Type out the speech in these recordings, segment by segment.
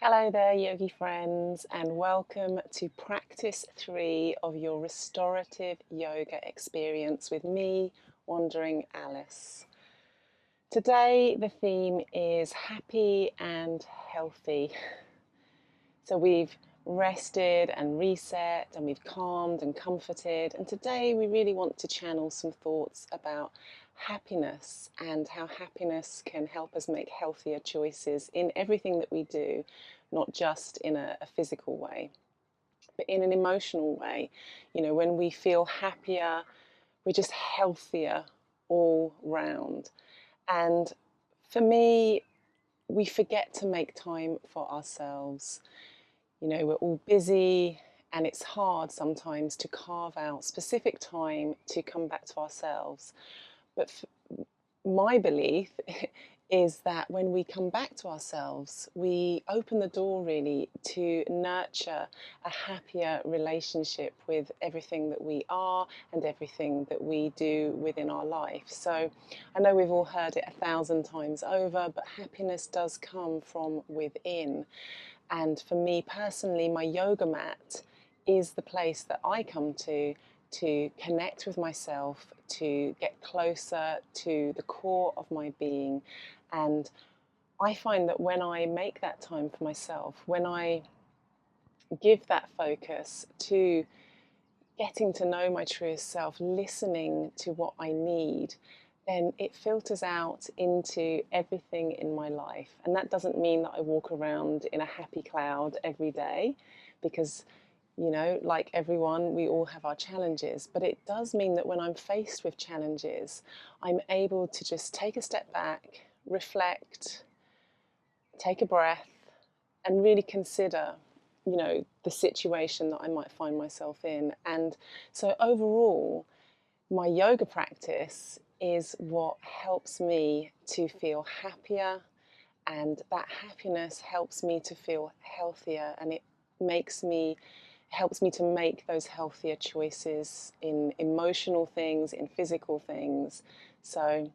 Hello there, yogi friends, and welcome to practice 3 of your restorative yoga experience with me, Wandering Alice. Today, the theme is happy and healthy. So, we've rested and reset, and we've calmed and comforted, and today we really want to channel some thoughts about happiness and how happiness can help us make healthier choices in everything that we do, not just in a physical way, but in an emotional way. You know, when we feel happier, we're just healthier all round. And for me, we forget to make time for ourselves. You know, we're all busy, and it's hard sometimes to carve out specific time to come back to ourselves. But my belief is that when we come back to ourselves, we open the door really to nurture a happier relationship with everything that we are and everything that we do within our life. So I know we've all heard it 1,000 times over, but happiness does come from within. And for me personally, my yoga mat is the place that I come to connect with myself, to get closer to the core of my being. And I find that when I make that time for myself, when I give that focus to getting to know my truest self, listening to what I need, then it filters out into everything in my life. And that doesn't mean that I walk around in a happy cloud every day, because, you know, like everyone, we all have our challenges. But it does mean that when I'm faced with challenges, I'm able to just take a step back, reflect, take a breath, and really consider, you know, the situation that I might find myself in. And so overall, my yoga practice is what helps me to feel happier, and that happiness helps me to feel healthier, and it makes me helps me to make those healthier choices in emotional things, in physical things. So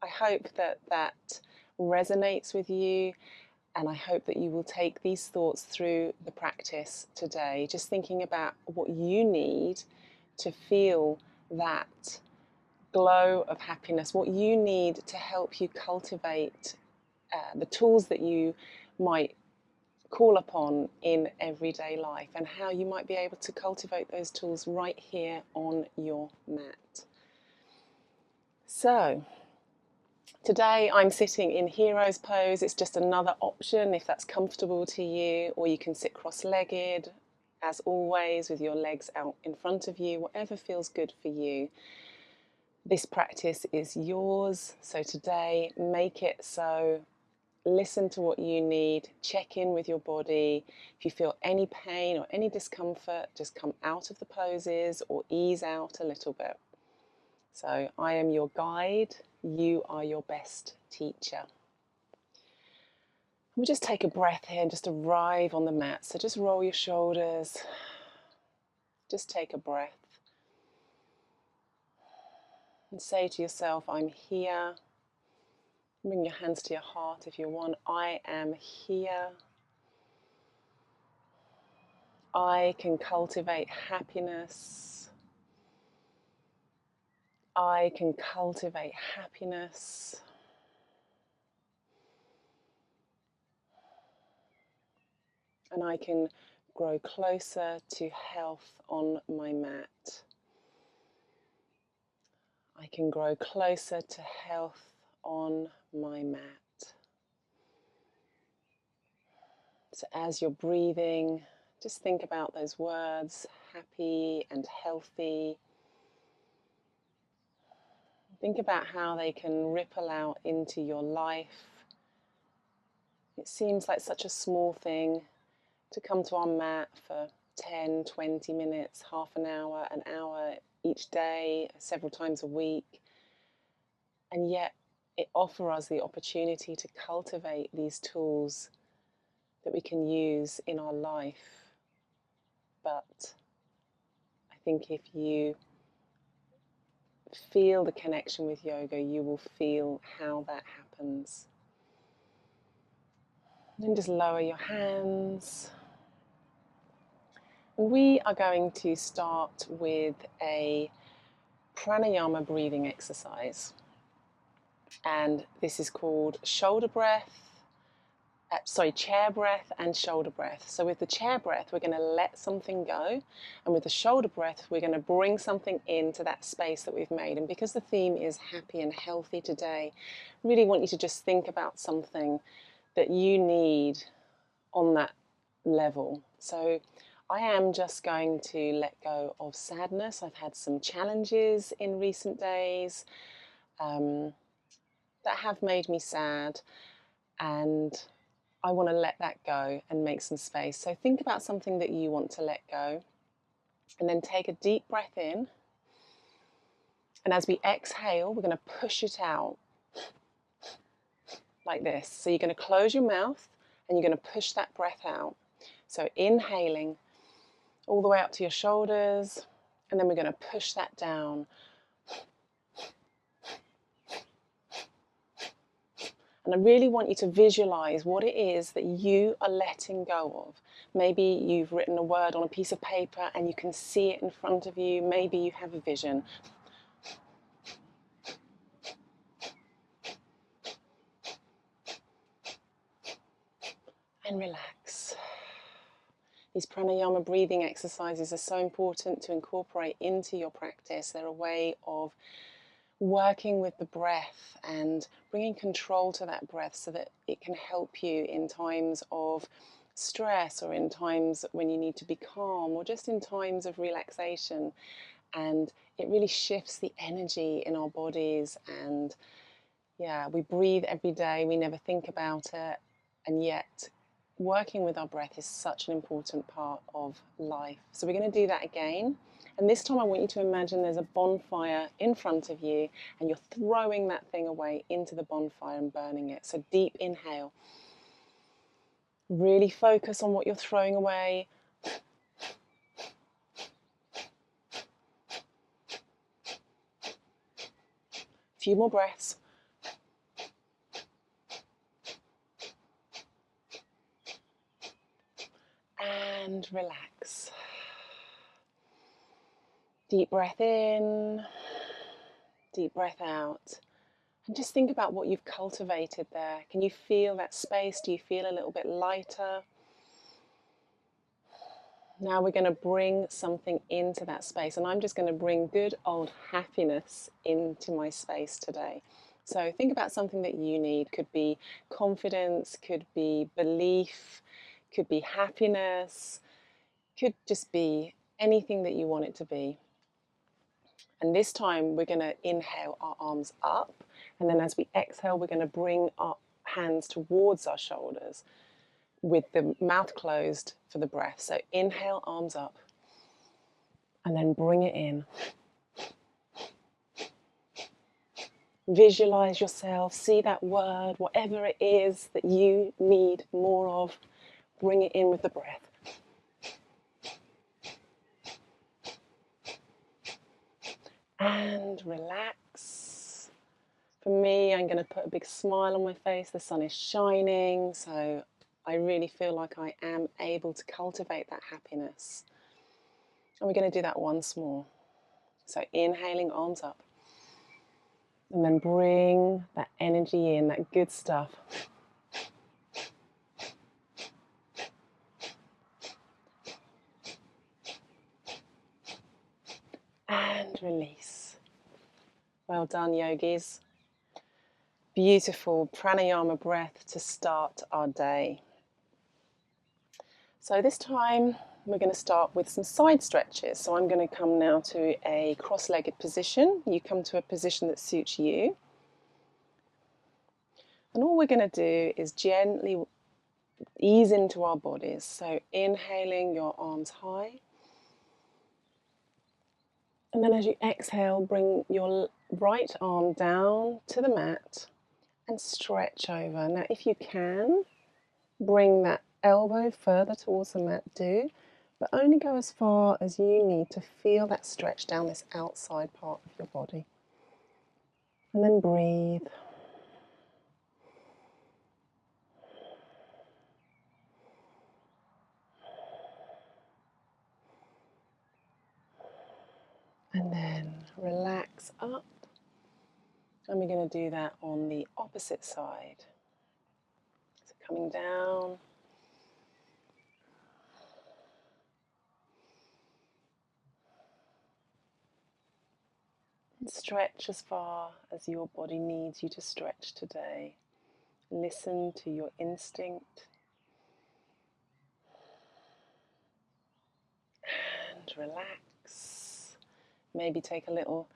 I hope that that resonates with you, and I hope that you will take these thoughts through the practice today, just thinking about what you need to feel that glow of happiness, what you need to help you cultivate the tools that you might call upon in everyday life, and how you might be able to cultivate those tools right here on your mat. So, today I'm sitting in hero's pose. It's just another option if that's comfortable to you, or you can sit cross-legged, as always, with your legs out in front of you, whatever feels good for you. This practice is yours, so today make it so. Listen to what you need, check in with your body. If you feel any pain or any discomfort, just come out of the poses or ease out a little bit. So I am your guide, you are your best teacher. We'll just take a breath here and just arrive on the mat. So just roll your shoulders, just take a breath. And say to yourself, I'm here. Bring your hands to your heart if you want. I am here. I can cultivate happiness. I can cultivate happiness. And I can grow closer to health on my mat. I can grow closer to health on my mat. So as you're breathing, just think about those words, happy and healthy. Think about how they can ripple out into your life. It seems like such a small thing to come to our mat for 10, 20 minutes, half an hour each day, several times a week. And yet it offers us the opportunity to cultivate these tools that we can use in our life. But I think if you feel the connection with yoga, you will feel how that happens. And then just lower your hands. And we are going to start with a pranayama breathing exercise. And this is called shoulder breath. Chair breath and shoulder breath. So with the chair breath, we're going to let something go. And with the shoulder breath, we're going to bring something into that space that we've made. And because the theme is happy and healthy today, I really want you to just think about something that you need on that level. So I am just going to let go of sadness. I've had some challenges in recent days that have made me sad, and I want to let that go and make some space. So think about something that you want to let go, and then take a deep breath in. And as we exhale, we're going to push it out like this. So you're going to close your mouth and you're going to push that breath out. So inhaling all the way up to your shoulders, and then we're going to push that down. And I really want you to visualize what it is that you are letting go of. Maybe you've written a word on a piece of paper and you can see it in front of you. Maybe you have a vision. And relax. These pranayama breathing exercises are so important to incorporate into your practice. They're a way of working with the breath and bringing control to that breath so that it can help you in times of stress, or in times when you need to be calm, or just in times of relaxation. And it really shifts the energy in our bodies. And yeah, we breathe every day, we never think about it, and yet working with our breath is such an important part of life. So we're going to do that again. And this time I want you to imagine there's a bonfire in front of you and you're throwing that thing away into the bonfire and burning it. So deep inhale. Really focus on what you're throwing away. A few more breaths. And relax. Deep breath in, deep breath out. And just think about what you've cultivated there. Can you feel that space? Do you feel a little bit lighter? Now we're going to bring something into that space, and I'm just going to bring good old happiness into my space today. So think about something that you need. Could be confidence, could be belief, could be happiness, could just be anything that you want it to be. And this time we're going to inhale our arms up, and then as we exhale, we're going to bring our hands towards our shoulders with the mouth closed for the breath. So inhale, arms up, and then bring it in. Visualize yourself, see that word, whatever it is that you need more of, bring it in with the breath. And relax. For me, I'm going to put a big smile on my face. The sun is shining, so I really feel like I am able to cultivate that happiness. And we're going to do that once more. So inhaling, arms up. And then bring that energy in, that good stuff. And release. Well done, yogis. Beautiful pranayama breath to start our day. So this time we're going to start with some side stretches. So I'm going to come now to a cross-legged position. You come to a position that suits you. And all we're going to do is gently ease into our bodies. So inhaling, your arms high. And then as you exhale, bring your right arm down to the mat and stretch over. Now, if you can, bring that elbow further towards the mat, but only go as far as you need to feel that stretch down this outside part of your body. And then breathe. legs up. And we're going to do that on the opposite side. So coming down. And stretch as far as your body needs you to stretch today. Listen to your instinct. And relax. Maybe take a little,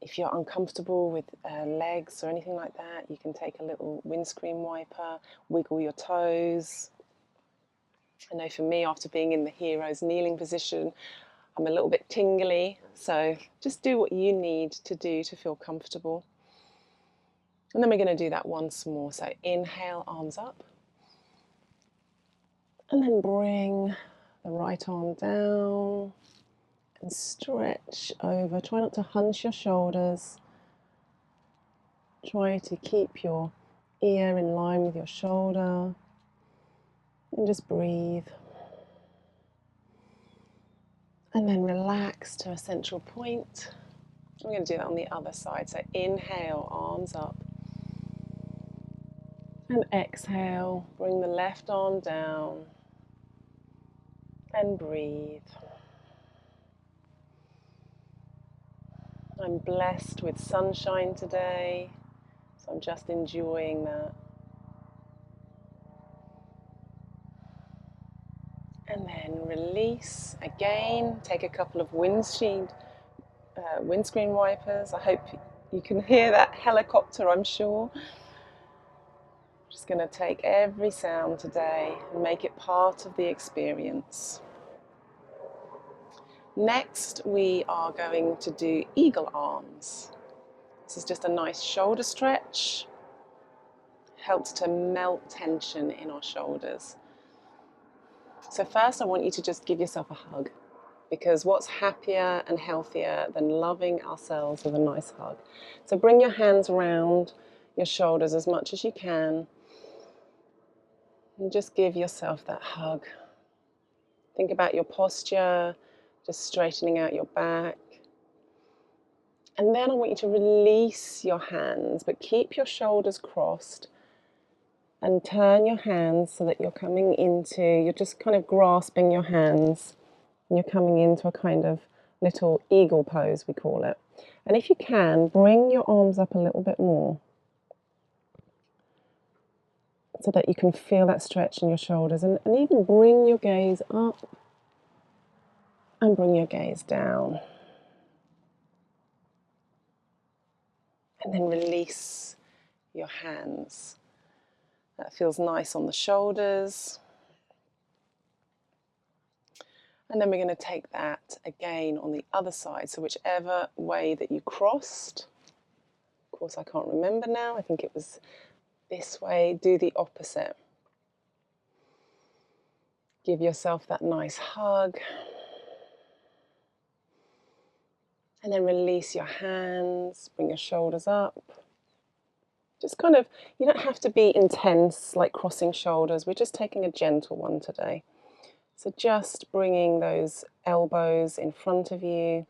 if you're uncomfortable with legs or anything like that, you can take a little windscreen wiper, wiggle your toes. I know for me, after being in the hero's kneeling position, I'm a little bit tingly, so just do what you need to do to feel comfortable. And then we're going to do that once more. So inhale, arms up. And then bring the right arm down and stretch over. Try not to hunch your shoulders. Try to keep your ear in line with your shoulder. And just breathe. And then relax to a central point. We're going to do that on the other side. So inhale, arms up. And exhale, bring the left arm down. And breathe. I'm blessed with sunshine today, so I'm just enjoying that. And then release again. Take a couple of windscreen wipers. I hope you can hear that helicopter, I'm sure. Just going to take every sound today and make it part of the experience. Next, we are going to do eagle arms. This is just a nice shoulder stretch. Helps to melt tension in our shoulders. So first I want you to just give yourself a hug, because what's happier and healthier than loving ourselves with a nice hug? So bring your hands around your shoulders as much as you can and just give yourself that hug. Think about your posture, just straightening out your back. And then I want you to release your hands, but keep your shoulders crossed and turn your hands so that you're just kind of grasping your hands and you're coming into a kind of little eagle pose, we call it. And if you can, bring your arms up a little bit more so that you can feel that stretch in your shoulders, and even bring your gaze up and bring your gaze down. And then release your hands. That feels nice on the shoulders. And then we're going to take that again on the other side. So whichever way that you crossed, of course I can't remember now, I think it was this way, do the opposite. Give yourself that nice hug. And then release your hands, bring your shoulders up. Just kind of, you don't have to be intense like crossing shoulders. We're just taking a gentle one today. So just bringing those elbows in front of you,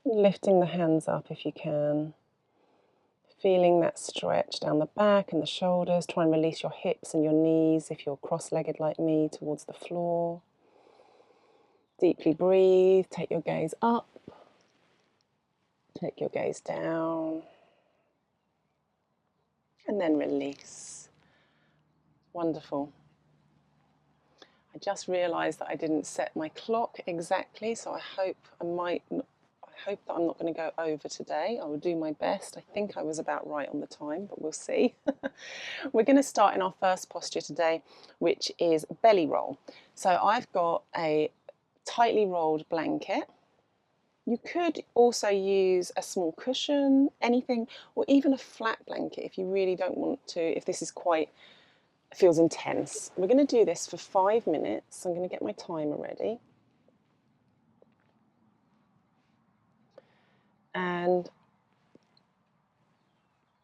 lifting the hands up if you can. Feeling that stretch down the back and the shoulders. Try and release your hips and your knees if you're cross-legged like me towards the floor. Deeply breathe, take your gaze up, take your gaze down, and then release. Wonderful. I just realised that I didn't set my clock exactly, so I hope that I'm not going to go over today. I will do my best. I think I was about right on the time, but we'll see. We're going to start in our first posture today, which is belly roll. So I've got a tightly rolled blanket. You could also use a small cushion, anything, or even a flat blanket if you really don't want to, if this is feels intense. We're going to do this for 5 minutes. I'm going to get my timer ready. And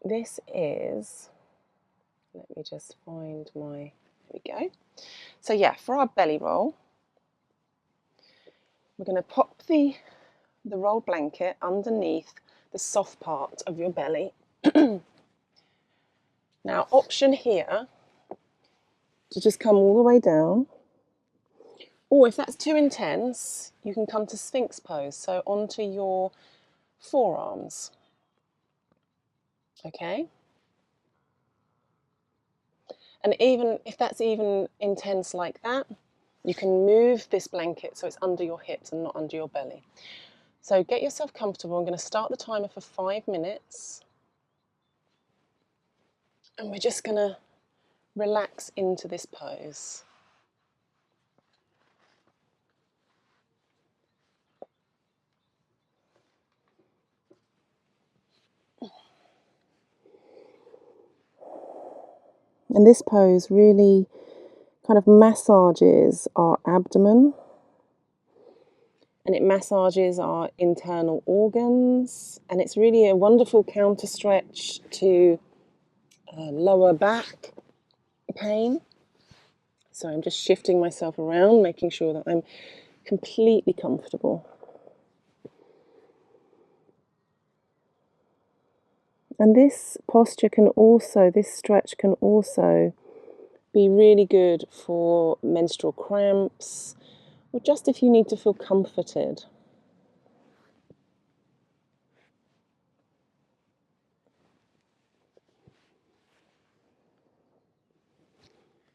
this is, let me just find there we go. So yeah, for our belly roll, we're going to pop the roll blanket underneath the soft part of your belly. Now, option here to just come all the way down, or if that's too intense, you can come to Sphinx pose, so onto your forearms. Okay? And even if that's even intense like that, you can move this blanket so it's under your hips and not under your belly. So get yourself comfortable. I'm going to start the timer for 5 minutes. And we're just going to relax into this pose. And this pose really kind of massages our abdomen, and it massages our internal organs, and it's really a wonderful counter stretch to lower back pain. So I'm just shifting myself around, making sure that I'm completely comfortable. And this posture can also, this stretch can also be really good for menstrual cramps, or just if you need to feel comforted.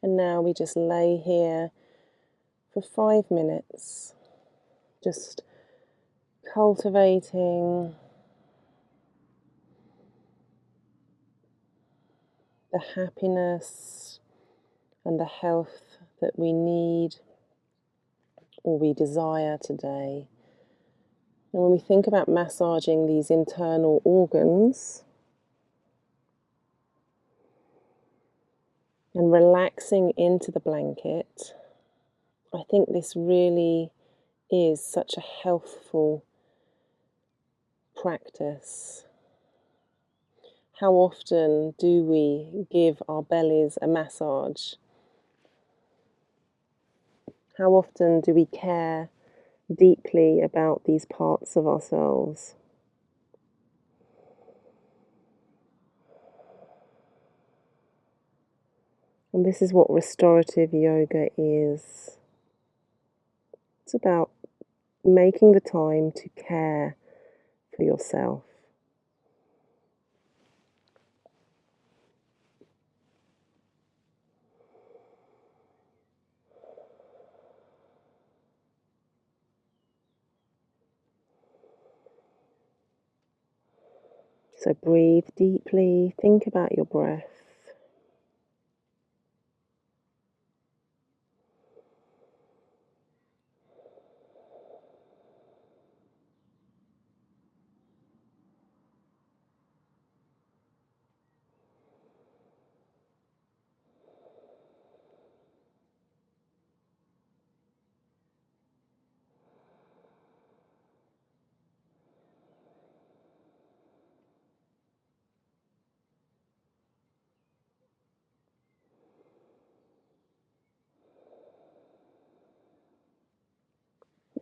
And now we just lay here for 5 minutes, just cultivating the happiness and the health that we need or we desire today. And when we think about massaging these internal organs and relaxing into the blanket, I think this really is such a healthful practice. How often do we give our bellies a massage? How often do we care deeply about these parts of ourselves? And this is what restorative yoga is. It's about making the time to care for yourself. So breathe deeply, think about your breath.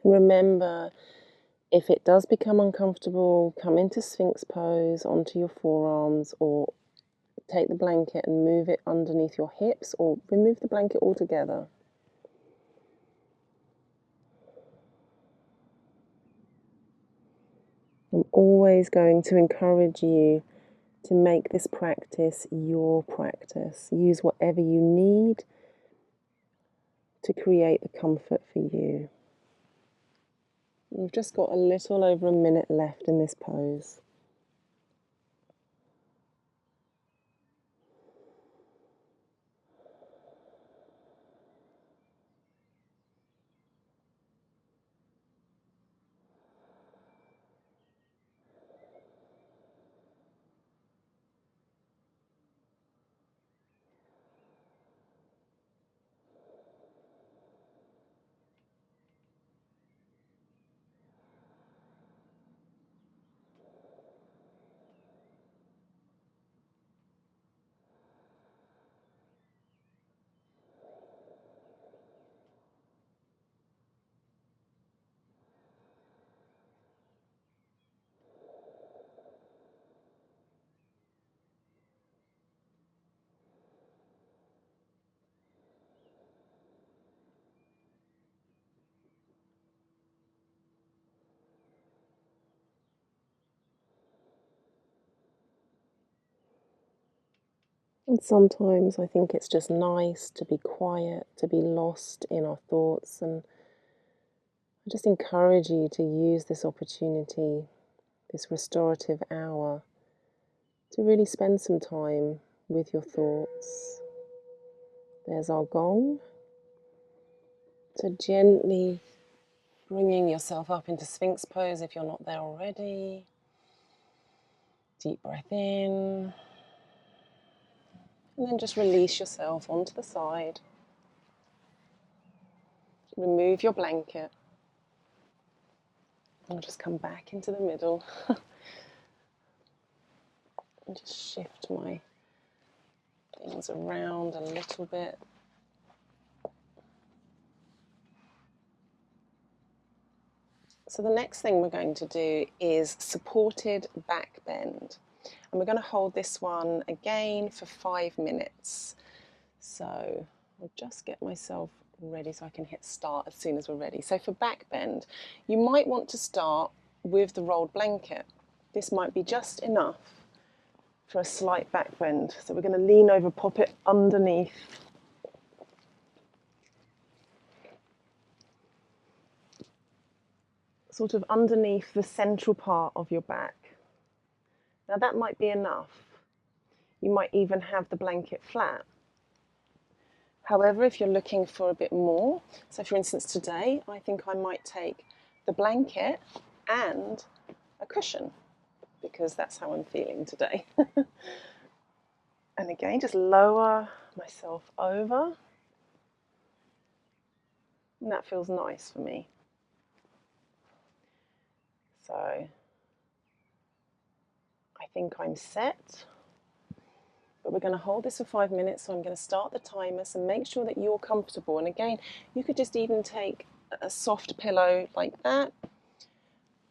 Remember, if it does become uncomfortable, come into Sphinx pose onto your forearms, or take the blanket and move it underneath your hips, or remove the blanket altogether. I'm always going to encourage you to make this practice your practice. Use whatever you need to create the comfort for you. We've just got a little over a minute left in this pose. And sometimes I think it's just nice to be quiet, to be lost in our thoughts, and I just encourage you to use this opportunity, this restorative hour, to really spend some time with your thoughts. There's our gong. So gently bringing yourself up into Sphinx pose if you're not there already. Deep breath in. And then just release yourself onto the side. Remove your blanket. And just come back into the middle. And just shift my things around a little bit. So the next thing we're going to do is supported back bend. And we're going to hold this one again for 5 minutes. So I'll just get myself ready so I can hit start as soon as we're ready. So for back bend, you might want to start with the rolled blanket. This might be just enough for a slight back bend. So we're going to lean over, pop it underneath. Sort of underneath the central part of your back. Now that might be enough. You might even have the blanket flat. However, if you're looking for a bit more, so for instance today, I think I might take the blanket and a cushion, because that's how I'm feeling today. And again, just lower myself over. And that feels nice for me. So I think I'm set. But we're going to hold this for 5 minutes, so I'm going to start the timer, so make sure that you're comfortable. And again, you could just even take a soft pillow like that,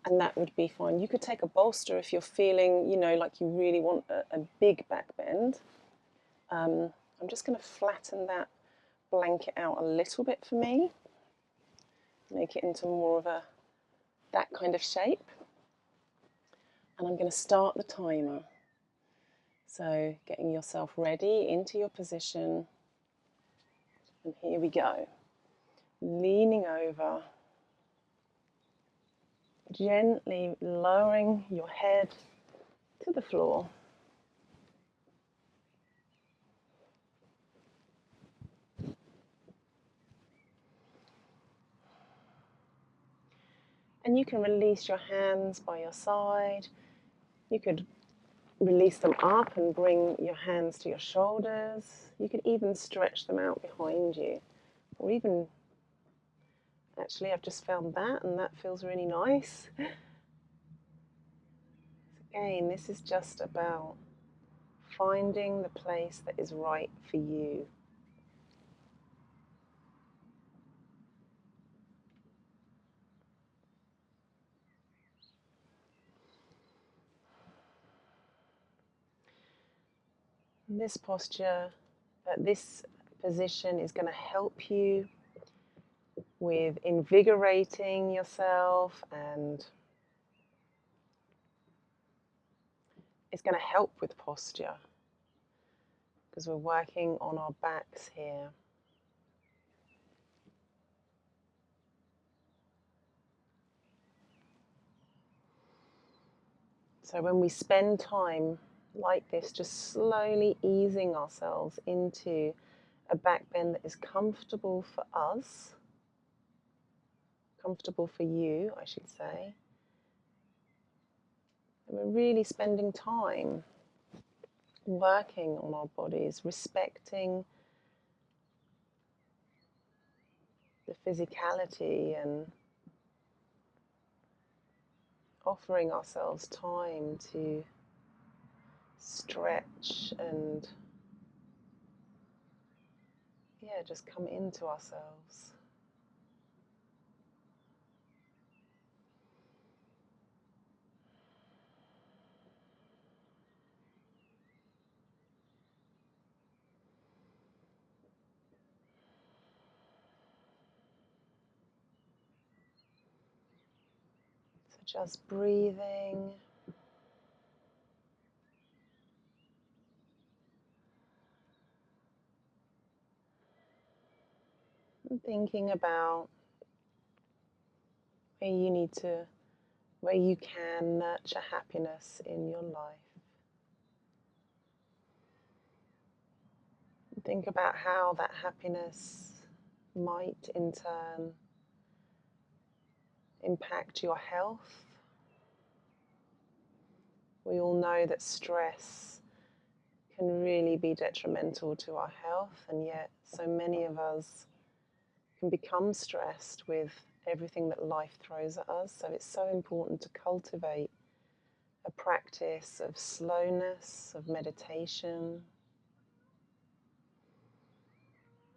and that would be fine. You could take a bolster if you're feeling, you know, like you really want a big back bend. I'm just going to flatten that blanket out a little bit for me, make it into more of that kind of shape. And I'm going to start the timer. So getting yourself ready into your position. And here we go. Leaning over, gently lowering your head to the floor. And you can release your hands by your side. You could release them up and bring your hands to your shoulders. You could even stretch them out behind you. Or even, actually I've just found that and that feels really nice. Again, this is just about finding the place that is right for you. This posture, this position is going to help you with invigorating yourself, and it's going to help with posture because we're working on our backs here. So when we spend time like this, just slowly easing ourselves into a back bend that is comfortable for us, comfortable for you, I should say. And we're really spending time working on our bodies, respecting the physicality and offering ourselves time to stretch and just come into ourselves. So just breathing. And thinking about where you can nurture happiness in your life. And think about how that happiness might in turn impact your health. We all know that stress can really be detrimental to our health, and yet so many of us can become stressed with everything that life throws at us. So it's so important to cultivate a practice of slowness, of meditation,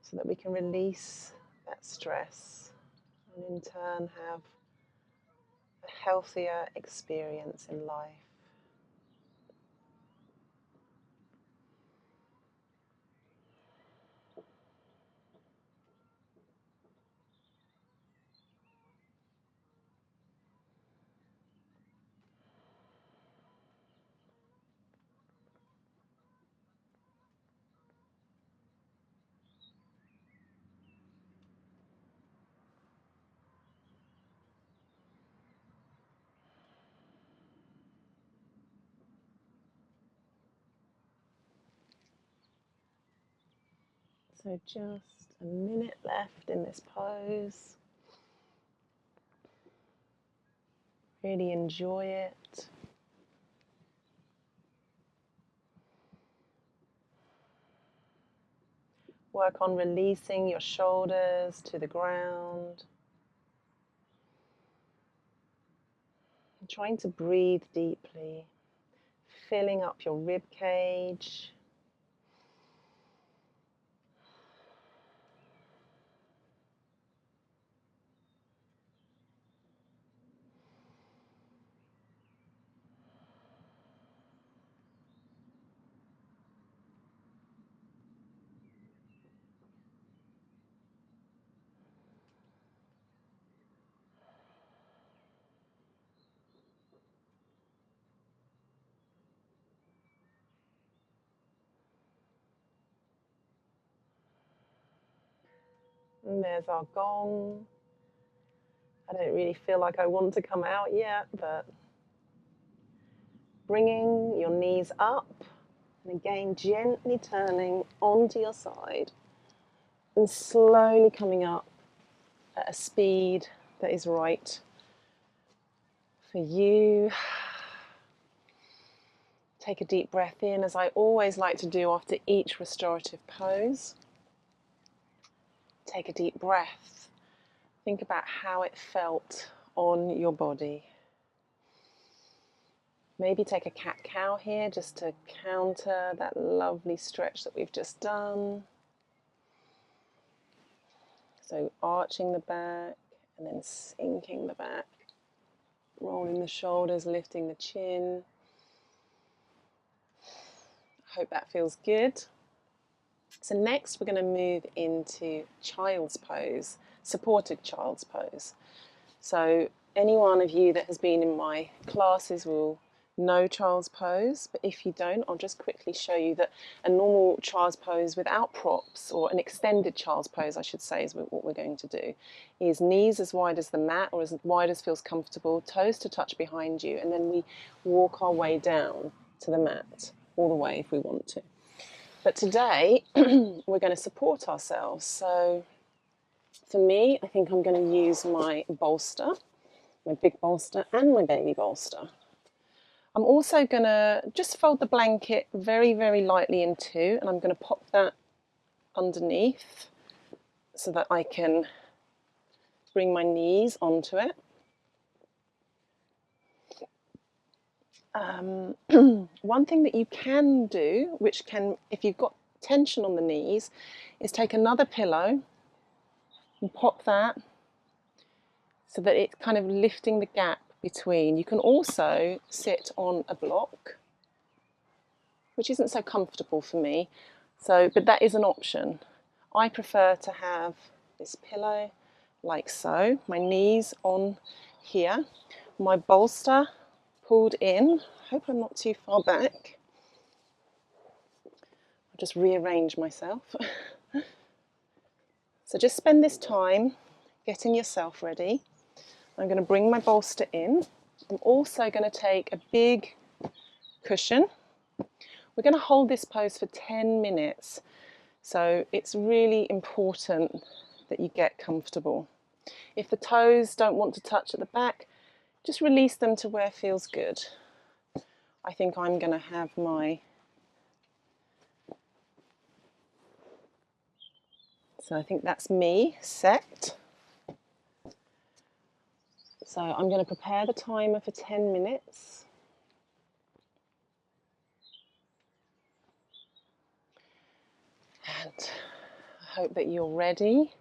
so that we can release that stress and in turn have a healthier experience in life. So just a minute left in this pose. Really enjoy it. Work on releasing your shoulders to the ground. And trying to breathe deeply, filling up your rib cage. And there's our gong. I don't really feel like I want to come out yet, but bringing your knees up and again gently turning onto your side and slowly coming up at a speed that is right for you. Take a deep breath in, as I always like to do after each restorative pose. Take a deep breath. Think about how it felt on your body. Maybe take a cat-cow here just to counter that lovely stretch that we've just done. So arching the back and then sinking the back, rolling the shoulders, lifting the chin. I hope that feels good. So next we're going to move into child's pose, supported child's pose. So any one of you that has been in my classes will know child's pose, but if you don't, I'll just quickly show you that a normal child's pose without props, or an extended child's pose I should say is what we're going to do, is knees as wide as the mat or as wide as feels comfortable, toes to touch behind you, and then we walk our way down to the mat all the way if we want to. But today we're going to support ourselves. So for me, I think I'm going to use my bolster, my big bolster and my baby bolster. I'm also going to just fold the blanket very, very lightly in two, and I'm going to pop that underneath so that I can bring my knees onto it. One thing that you can do, which can, if you've got tension on the knees, is take another pillow and pop that so that it's kind of lifting the gap between. You can also sit on a block, which isn't so comfortable for me, but that is an option. I prefer to have this pillow like so, my knees on here, my bolster pulled in. I hope I'm not too far back. I'll just rearrange myself. So just spend this time getting yourself ready. I'm going to bring my bolster in. I'm also going to take a big cushion. We're going to hold this pose for 10 minutes. So it's really important that you get comfortable. If the toes don't want to touch at the back, just release them to where feels good. I think I'm going to have my... So I think that's me set. So I'm going to prepare the timer for 10 minutes. And I hope that you're ready.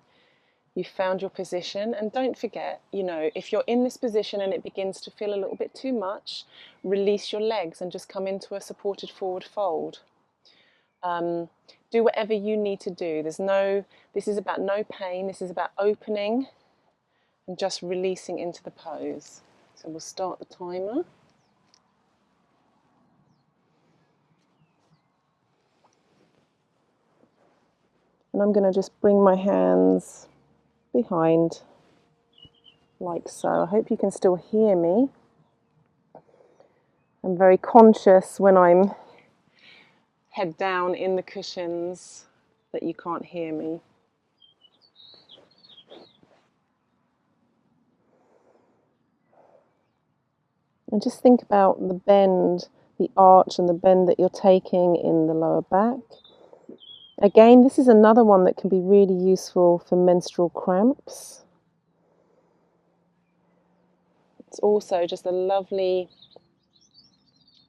You've found your position, and don't forget, you know, if you're in this position and it begins to feel a little bit too much, release your legs and just come into a supported forward fold. Do whatever you need to do. This is about no pain, this is about opening and just releasing into the pose. So we'll start the timer. And I'm going to just bring my hands behind like so. I hope you can still hear me. I'm very conscious when I'm head down in the cushions that you can't hear me. And just think about the bend, the arch and the bend that you're taking in the lower back. Again, this is another one that can be really useful for menstrual cramps. It's also just a lovely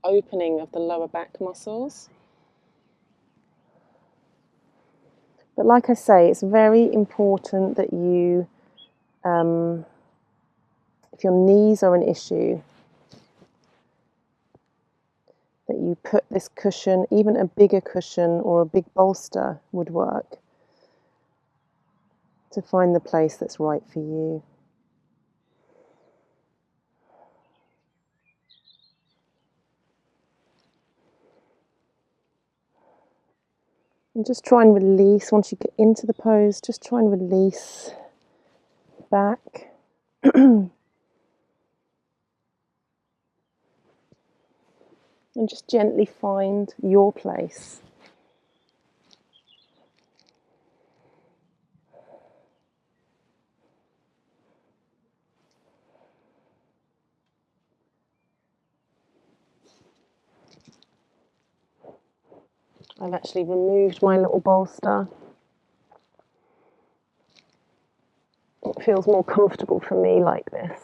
opening of the lower back muscles. But like I say, it's very important that you, if your knees are an issue, that you put this cushion, even a bigger cushion or a big bolster would work, to find the place that's right for you. And just try and release, once you get into the pose, just try and release back. And just gently find your place. I've actually removed my little bolster. It feels more comfortable for me like this.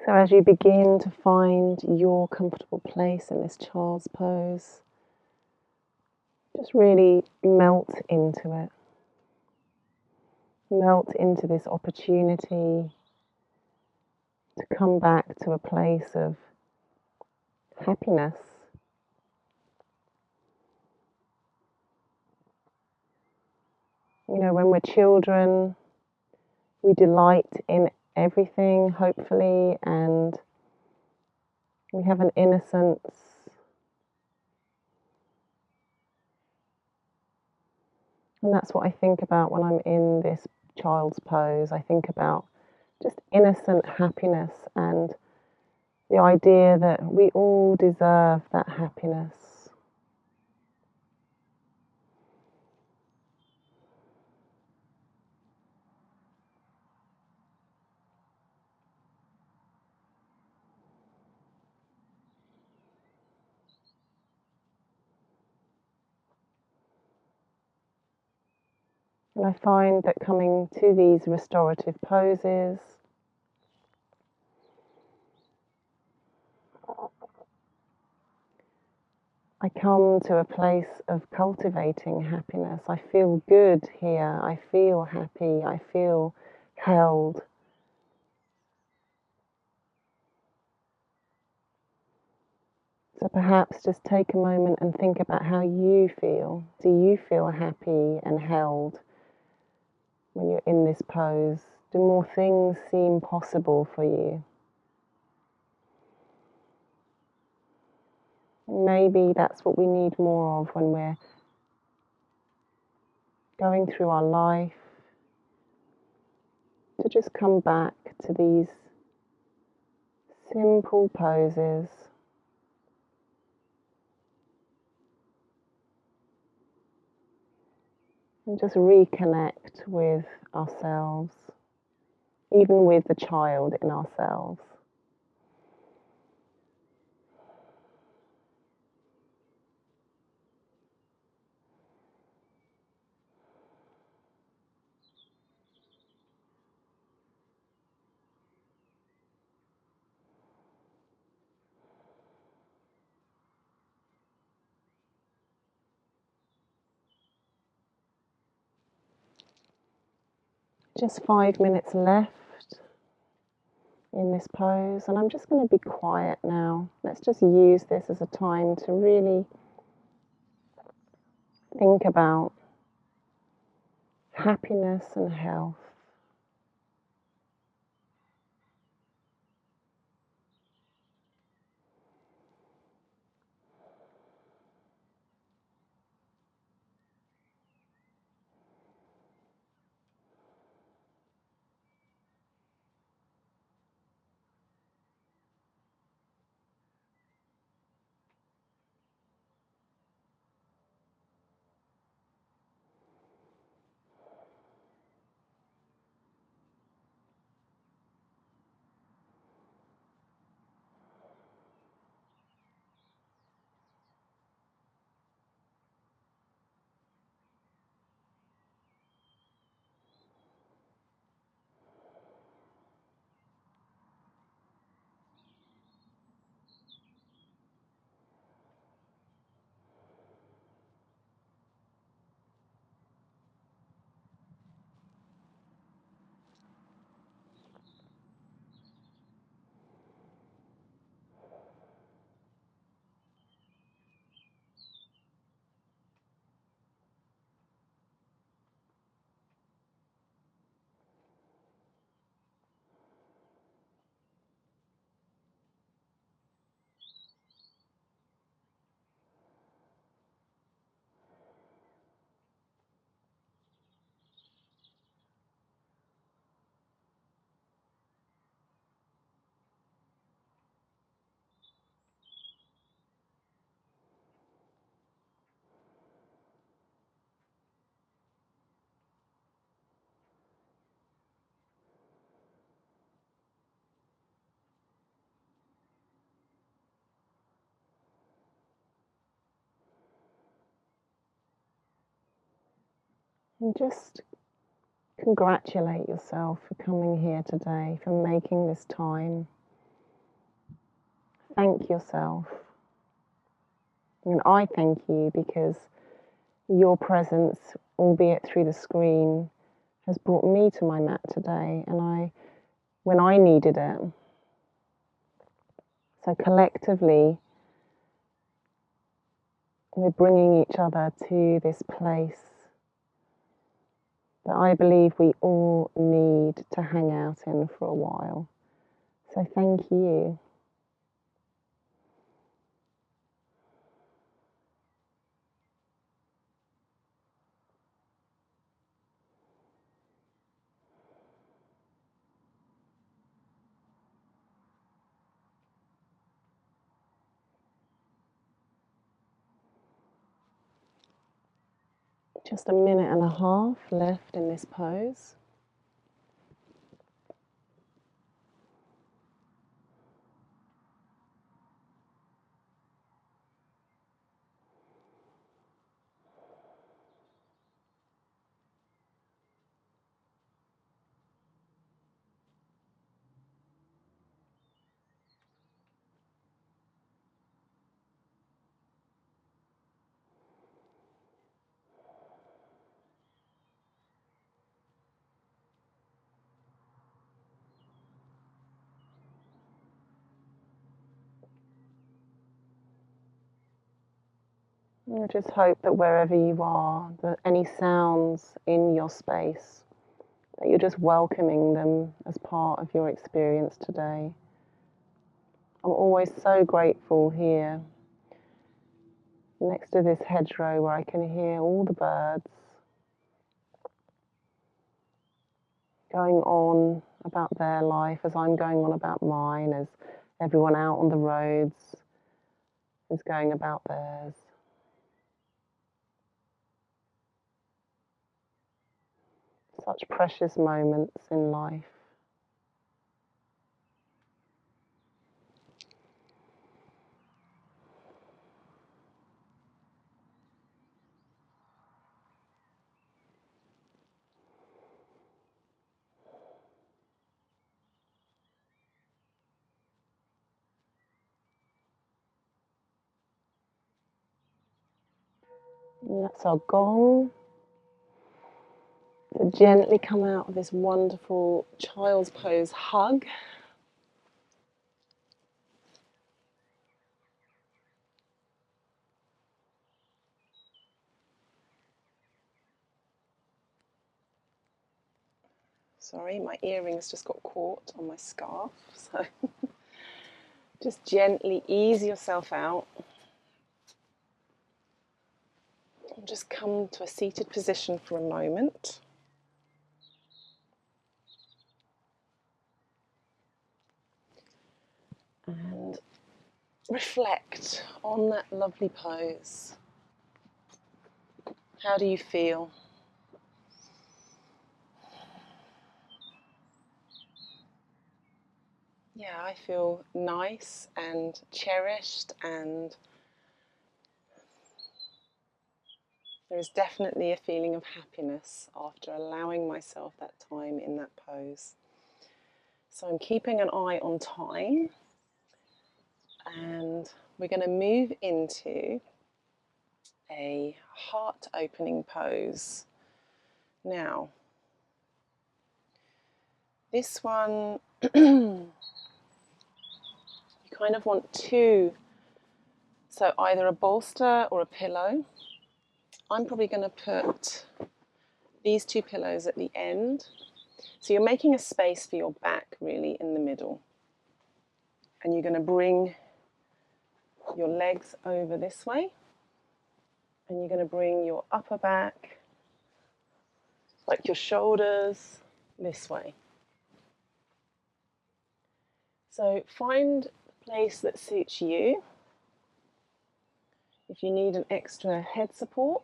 So as you begin to find your comfortable place in this child's pose, just really melt into it. Melt into this opportunity to come back to a place of happiness. You know, when we're children, we delight in everything, hopefully, and we have an innocence. And that's what I think about when I'm in this child's pose. I think about just innocent happiness and the idea that we all deserve that happiness. And I find that coming to these restorative poses, I come to a place of cultivating happiness. I feel good here. I feel happy. I feel held. So perhaps just take a moment and think about how you feel. Do you feel happy and held when you're in this pose? Do more things seem possible for you? Maybe that's what we need more of when we're going through our life, to just come back to these simple poses. And just reconnect with ourselves, even with the child in ourselves. Just 5 minutes left in this pose, and I'm just going to be quiet now. Let's just use this as a time to really think about happiness and health. And just congratulate yourself for coming here today, for making this time. Thank yourself. And I thank you because your presence, albeit through the screen, has brought me to my mat today, and when I needed it. So collectively, we're bringing each other to this place that I believe we all need to hang out in for a while. So thank you. Just a minute and a half left in this pose. I just hope that wherever you are, that any sounds in your space, that you're just welcoming them as part of your experience today. I'm always so grateful here, next to this hedgerow, where I can hear all the birds going on about their life as I'm going on about mine, as everyone out on the roads is going about theirs. Such precious moments in life. And that's our gong. So gently come out of this wonderful child's pose hug. Sorry, my earrings just got caught on my scarf. So just gently ease yourself out. And just come to a seated position for a moment. And reflect on that lovely pose. How do you feel? Yeah, I feel nice and cherished, and there is definitely a feeling of happiness after allowing myself that time in that pose. So I'm keeping an eye on time, and we're going to move into a heart opening pose. Now, this one, you kind of want two, so either a bolster or a pillow. I'm probably going to put these two pillows at the end. So you're making a space for your back really in the middle. And you're going to bring your legs over this way. And you're going to bring your upper back, like your shoulders, this way. So find a place that suits you. If you need an extra head support,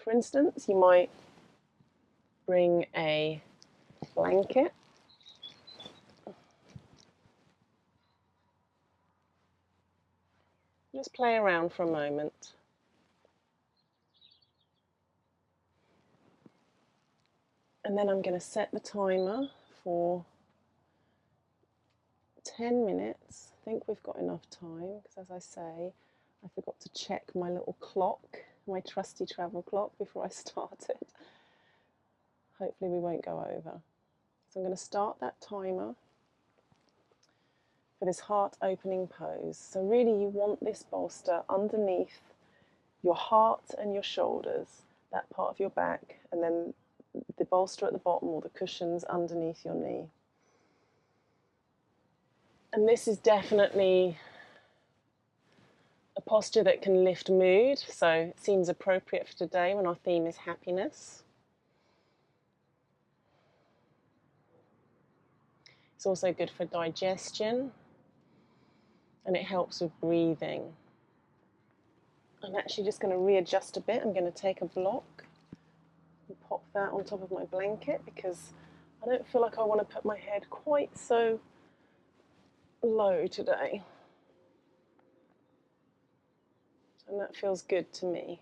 for instance, you might bring a blanket. Just play around for a moment. And then I'm going to set the timer for 10 minutes. I think we've got enough time because, as I say, I forgot to check my little clock, my trusty travel clock, before I started. Hopefully we won't go over. So I'm going to start that timer for this heart opening pose. So really you want this bolster underneath your heart and your shoulders, that part of your back, and then the bolster at the bottom or the cushions underneath your knee. And this is definitely a posture that can lift mood, so it seems appropriate for today when our theme is happiness. It's also good for digestion, and it helps with breathing. I'm actually just going to readjust a bit. I'm going to take a block and pop that on top of my blanket because I don't feel like I want to put my head quite so low today. And that feels good to me.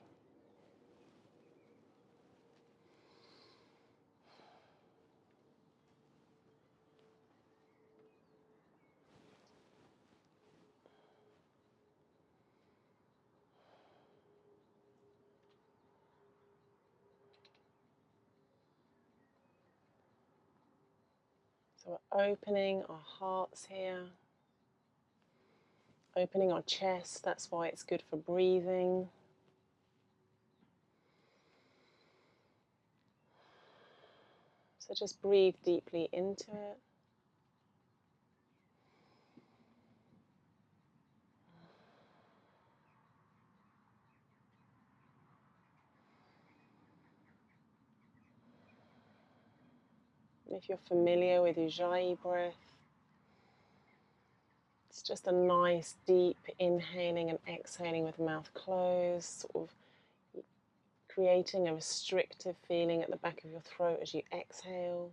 So we're opening our hearts here, opening our chest. That's why it's good for breathing. So just breathe deeply into it. If you're familiar with Ujjayi breath, it's just a nice deep inhaling and exhaling with the mouth closed, sort of creating a restrictive feeling at the back of your throat as you exhale.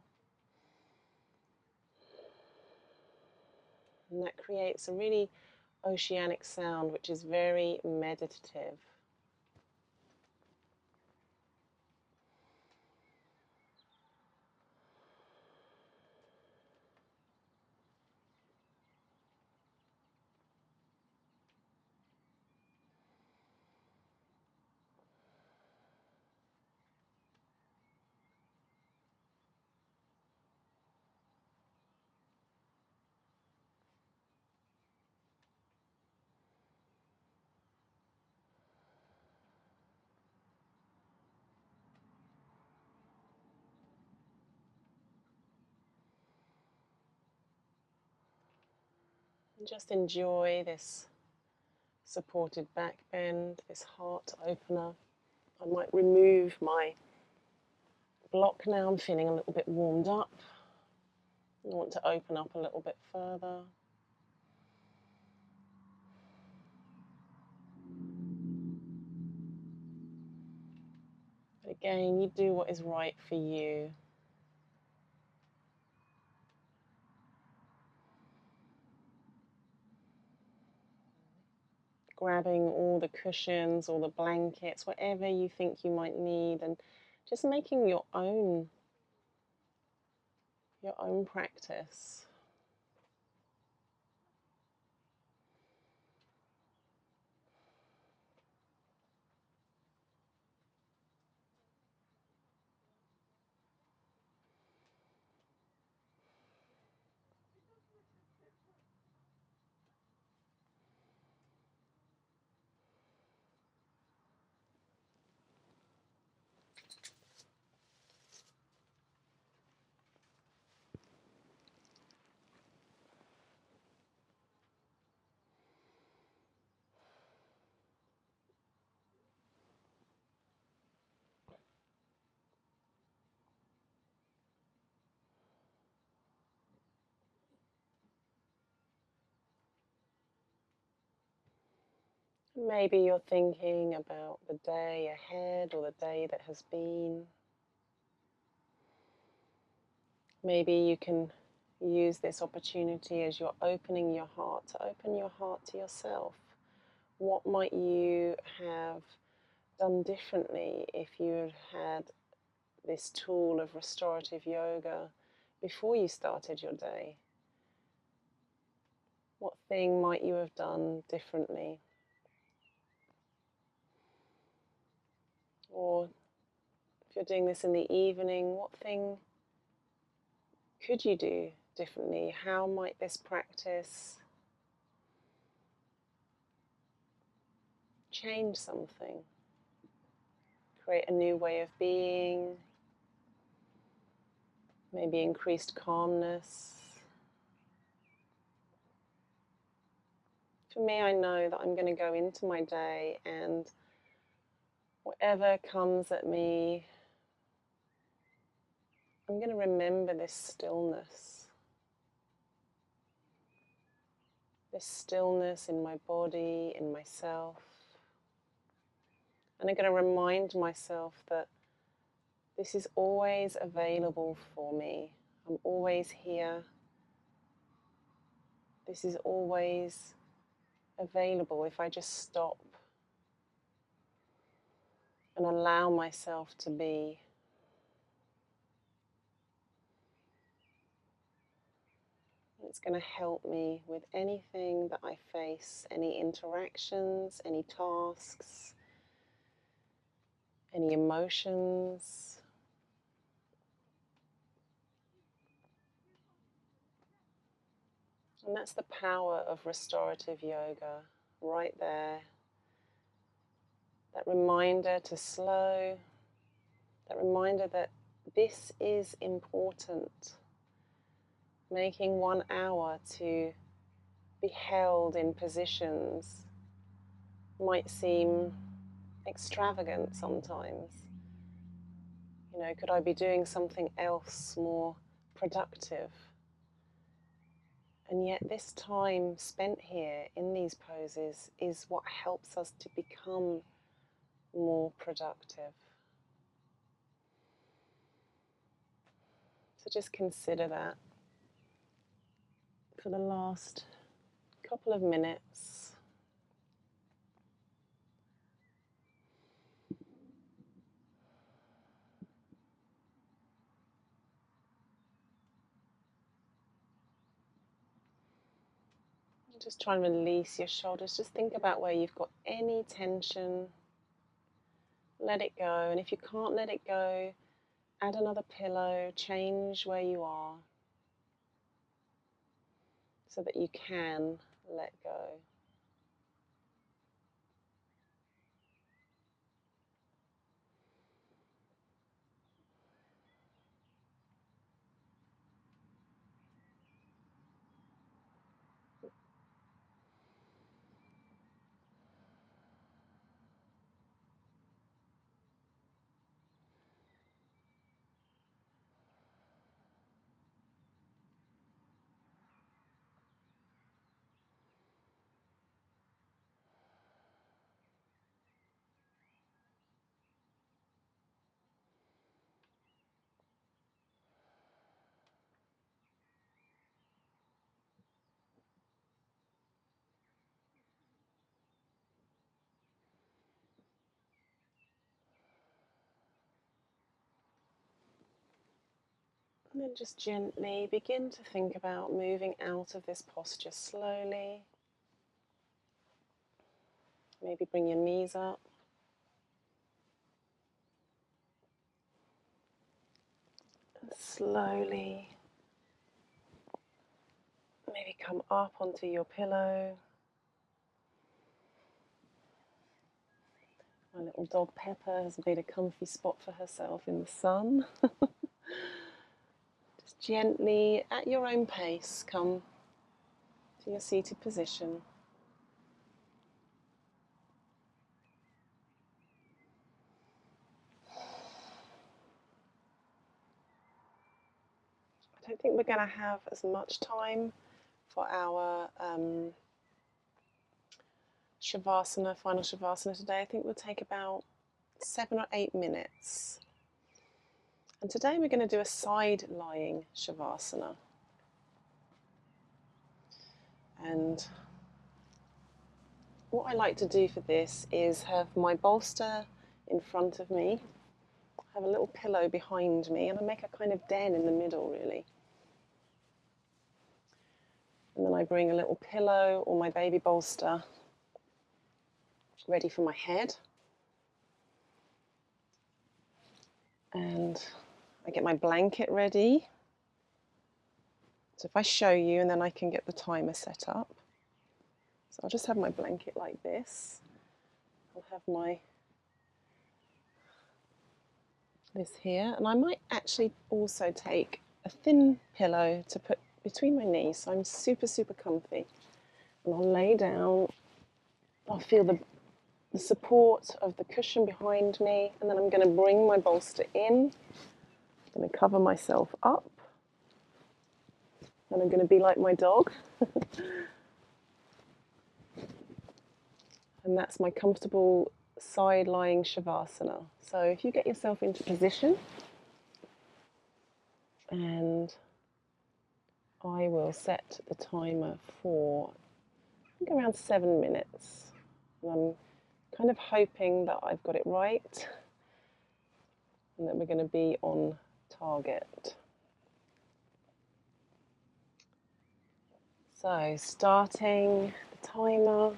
And that creates a really oceanic sound, which is very meditative. And just enjoy this supported back bend, this heart opener. I might remove my block now. I'm feeling a little bit warmed up. I want to open up a little bit further. But again, you do what is right for you. Grabbing all the cushions, all the blankets, whatever you think you might need, and just making your own practice. Maybe you're thinking about the day ahead or the day that has been. Maybe you can use this opportunity as you're opening your heart to open your heart to yourself. What might you have done differently if you had this tool of restorative yoga before you started your day? What thing might you have done differently? Or if you're doing this in the evening, what thing could you do differently? How might this practice change something? Create a new way of being, maybe increased calmness. For me, I know that I'm going to go into my day, and whatever comes at me, I'm going to remember this stillness in my body, in myself. And I'm going to remind myself that this is always available for me. I'm always here. This is always available if I just stop and allow myself to be. It's going to help me with anything that I face, any interactions, any tasks, any emotions. And that's the power of restorative yoga, right there. That reminder to slow, that reminder that this is important. Making 1 hour to be held in positions might seem extravagant sometimes. You know, could I be doing something else more productive? And yet this time spent here in these poses is what helps us to become more productive. So just consider that for the last couple of minutes. Just try and release your shoulders. Just think about where you've got any tension. Let it go. And if you can't let it go, add another pillow, change where you are so that you can let go. And then just gently begin to think about moving out of this posture slowly. Maybe bring your knees up. And slowly, maybe come up onto your pillow. My little dog Pepper has made a comfy spot for herself in the sun. Just gently, at your own pace, come to your seated position. I don't think we're going to have as much time for our Shavasana, final Shavasana today. I think we'll take about 7 or 8 minutes. And today we're going to do a side lying Shavasana. And what I like to do for this is have my bolster in front of me, have a little pillow behind me, and I make a kind of den in the middle, really. And then I bring a little pillow or my baby bolster ready for my head. And I get my blanket ready. So if I show you, and then I can get the timer set up. So I'll just have my blanket like this. I'll have this here, and I might actually also take a thin pillow to put between my knees, so I'm super, super comfy. And I'll lay down. I'll feel the support of the cushion behind me, and then I'm going to bring my bolster in. I'm going to cover myself up, and I'm going to be like my dog. And that's my comfortable side lying Shavasana. So if you get yourself into position, and I will set the timer for, I think, around 7 minutes. And I'm kind of hoping that I've got it right and that we're going to be on target. So starting the timer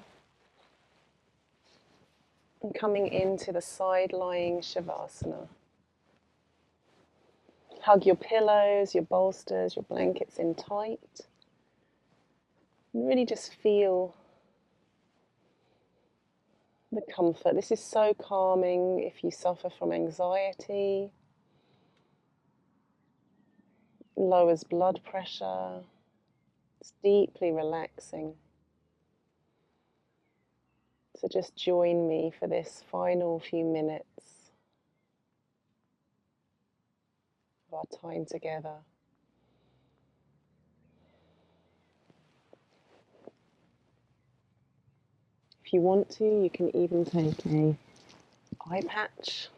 and coming into the side lying Shavasana. Hug your pillows, your bolsters, your blankets in tight. And really just feel the comfort. This is so calming if you suffer from anxiety. lowers blood pressure. It's deeply relaxing. So just join me for this final few minutes of our time together. If you want to, you can even take an eye patch.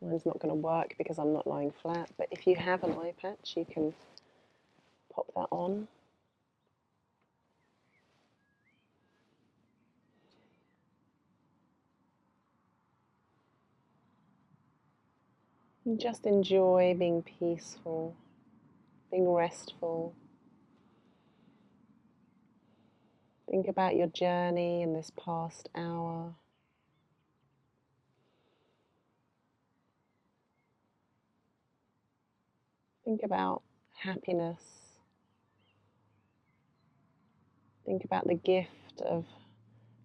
Mine's not going to work because I'm not lying flat, but if you have an eye patch, you can pop that on. And just enjoy being peaceful, being restful. Think about your journey in this past hour. Think about happiness. Think about the gift of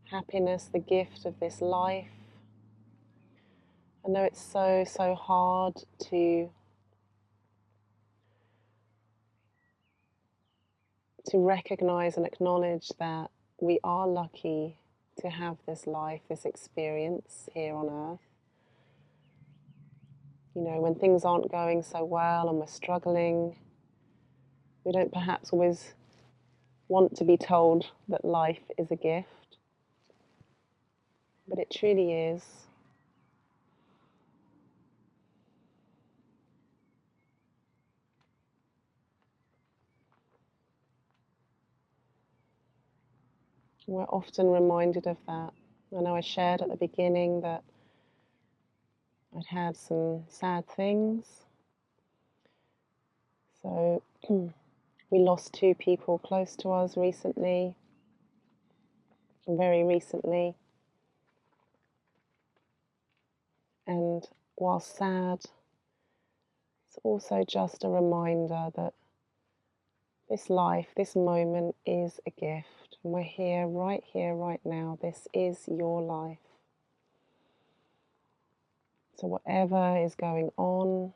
happiness, the gift of this life. I know it's so hard to recognize and acknowledge that we are lucky to have this life, this experience here on earth. You know, when things aren't going so well and we're struggling, we don't perhaps always want to be told that life is a gift, but it truly is. We're often reminded of that. I know I shared at the beginning that I'd had some sad things. So we lost 2 people close to us recently, very recently. And while sad, it's also just a reminder that this life, this moment is a gift. And we're here, right now. This is your life. So whatever is going on,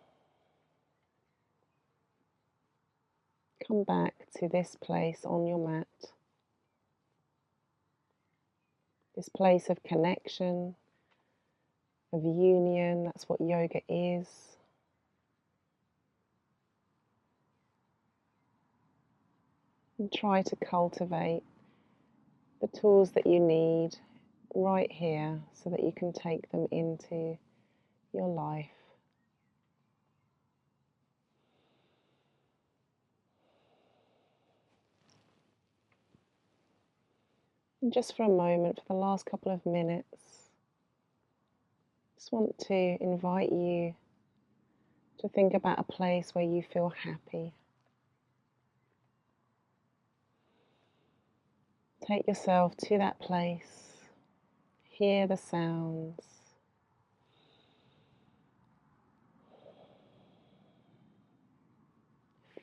come back to this place on your mat. This place of connection, of union. That's what yoga is. And try to cultivate the tools that you need right here so that you can take them into your life. And just for a moment, for the last couple of minutes, just want to invite you to think about a place where you feel happy. Take yourself to that place, hear the sounds,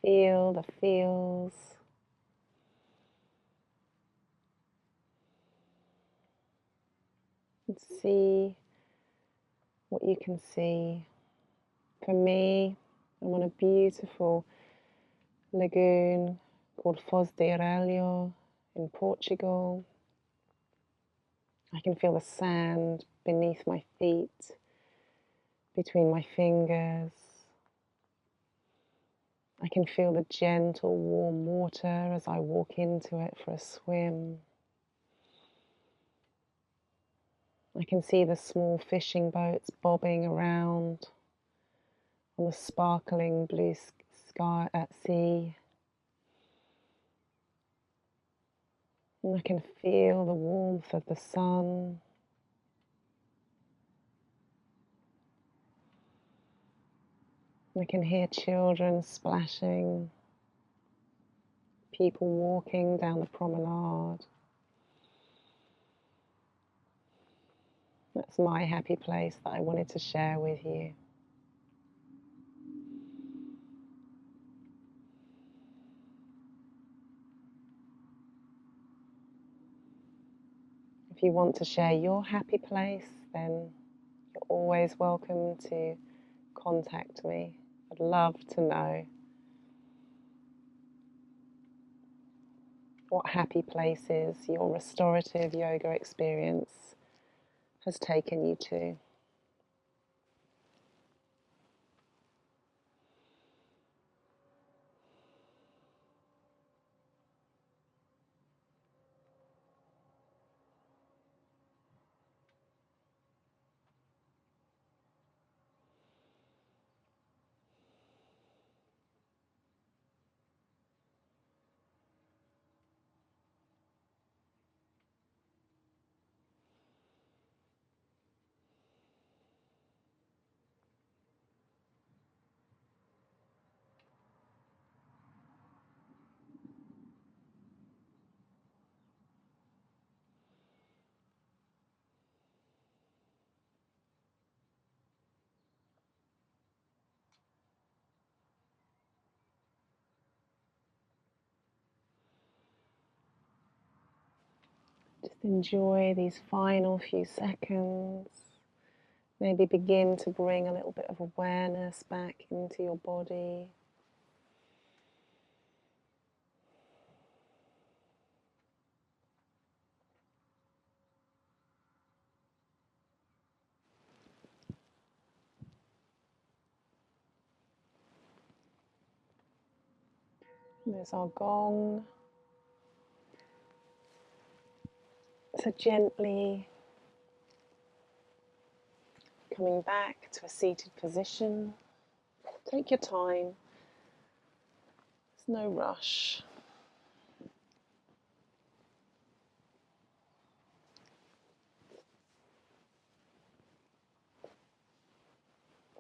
feel the feels, and see what you can see. For me, I'm on a beautiful lagoon called Foz de Aurelio in Portugal. I can feel the sand beneath my feet, between my fingers. I can feel the gentle warm water as I walk into it for a swim. I can see the small fishing boats bobbing around on the sparkling blue sky at sea. And I can feel the warmth of the sun. I can hear children splashing, people walking down the promenade. That's my happy place that I wanted to share with you. If you want to share your happy place, then you're always welcome to contact me. I'd love to know what happy places your restorative yoga experience has taken you to. Just enjoy these final few seconds. Maybe begin to bring a little bit of awareness back into your body. There's our gong. So gently coming back to a seated position. Take your time. There's no rush.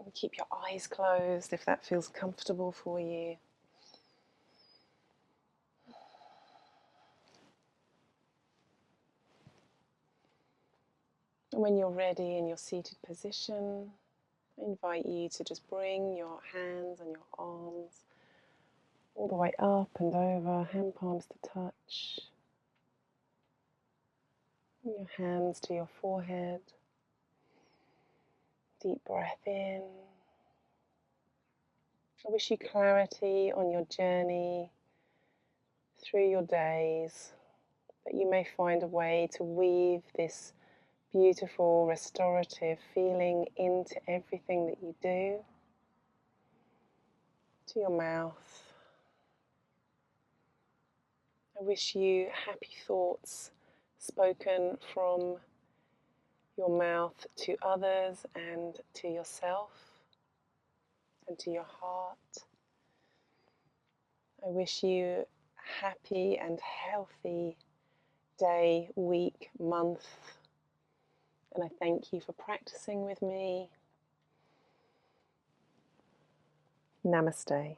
And keep your eyes closed if that feels comfortable for you. And when you're ready in your seated position, I invite you to just bring your hands and your arms all the way up and over, hand palms to touch. Bring your hands to your forehead. Deep breath in. I wish you clarity on your journey through your days, that you may find a way to weave this beautiful restorative feeling into everything that you do, to your mouth. I wish you happy thoughts spoken from your mouth to others and to yourself and to your heart. I wish you a happy and healthy day, week, month, and I thank you for practicing with me. Namaste.